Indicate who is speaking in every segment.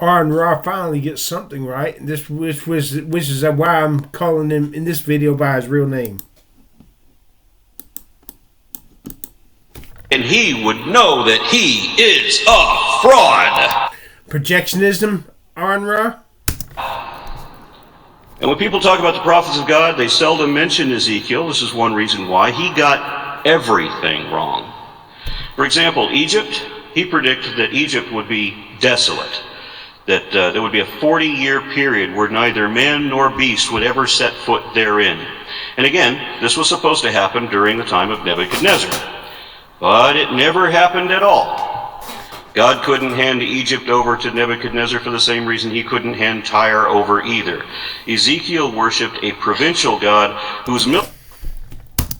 Speaker 1: Aron Ra finally gets something right. Which is why I'm calling him in this video by his real name.
Speaker 2: And he would know that he is a fraud.
Speaker 1: Projectionism, Aron Ra?
Speaker 2: And when people talk about the prophets of God, they seldom mention Ezekiel. This is one reason why. He got everything wrong. For example, Egypt, he predicted that Egypt would be desolate, that there would be a 40-year period where neither man nor beast would ever set foot therein. And again, this was supposed to happen during the time of Nebuchadnezzar. But it never happened at all. God couldn't hand Egypt over to Nebuchadnezzar for the same reason he couldn't hand Tyre over either. Ezekiel worshipped a provincial god whose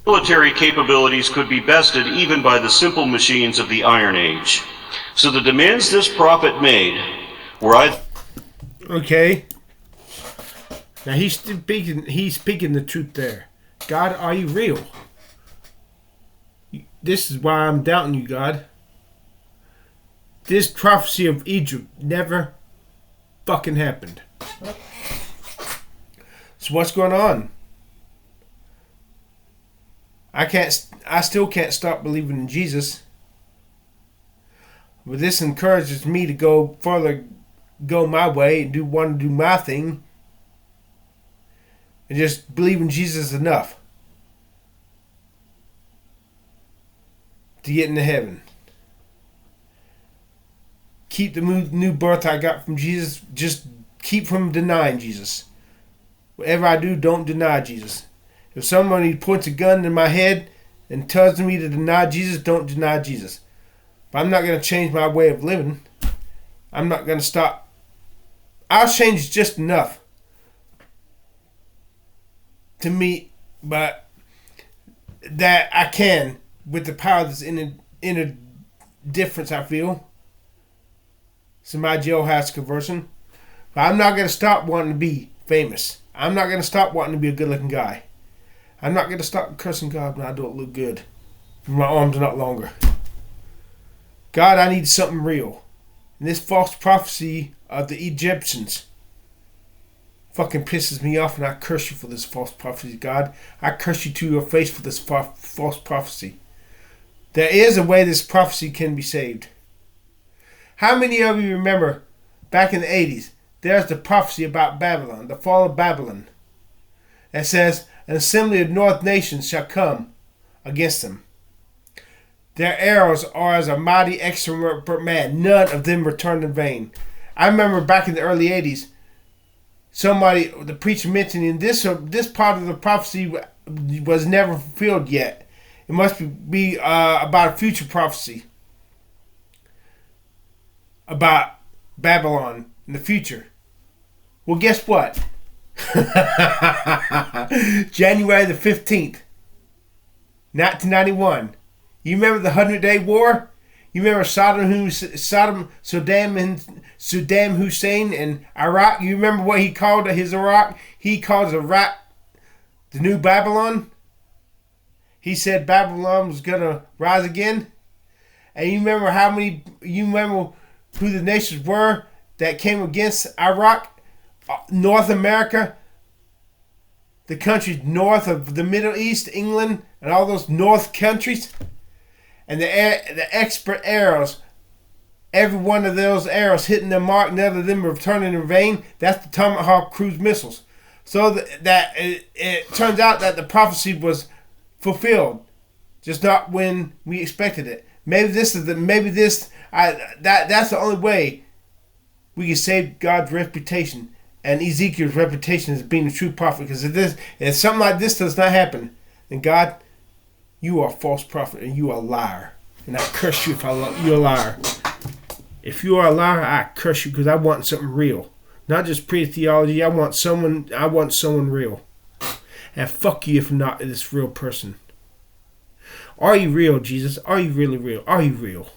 Speaker 2: military capabilities could be bested even by the simple machines of the Iron Age. So the demands this prophet made were either...
Speaker 1: Okay. Now he's speaking the truth there. God, are you real? This is why I'm doubting you, God. This prophecy of Egypt never fucking happened. So what's going on? I still can't stop believing in Jesus. But this encourages me to go my way and want to do my thing. And just believe in Jesus is enough to get into heaven. Keep the new birth I got from Jesus. Just keep from denying Jesus. Whatever I do, don't deny Jesus. If somebody points a gun in my head and tells me to deny Jesus, don't deny Jesus. But I'm not going to change my way of living. I'm not going to stop. I'll change just enough to meet, but that I can with the power that's in a difference I feel. It's in my jailhouse conversion. But I'm not going to stop wanting to be famous. I'm not going to stop wanting to be a good-looking guy. I'm not going to stop cursing God when I don't look good. My arms are not longer. God, I need something real. And this false prophecy of the Egyptians fucking pisses me off, and I curse you for this false prophecy, God. I curse you to your face for this false prophecy. There is a way this prophecy can be saved. How many of you remember back in the 80s, there's the prophecy about Babylon, the fall of Babylon, that says, an assembly of north nations shall come against them. Their arrows are as a mighty excellent man. None of them returned in vain. I remember back in the early 80s, the preacher mentioning this part of the prophecy was never fulfilled yet. It must be about a future prophecy about Babylon in the future. Well, guess what? January the 15th, 1991. You remember the 100-Day War? You remember Saddam Hussein and Iraq? You remember what he called his Iraq? He called Iraq the new Babylon. He said Babylon was going to rise again. And you remember who the nations were that came against Iraq? North America, the countries north of the Middle East, England, and all those north countries. And the expert arrows, every one of those arrows hitting their mark, none of them returning in vain. That's the Tomahawk cruise missiles. So that it turns out that the prophecy was fulfilled, just not when we expected it. That's the only way we can save God's reputation and Ezekiel's reputation as being a true prophet. Because if something like this does not happen, then God, you are a false prophet and you are a liar. And I curse you if you're a liar. If you are a liar, I curse you, because I want something real. Not just pre-theology. I want someone real. And fuck you if not this real person. Are you real, Jesus? Are you really real? Are you real?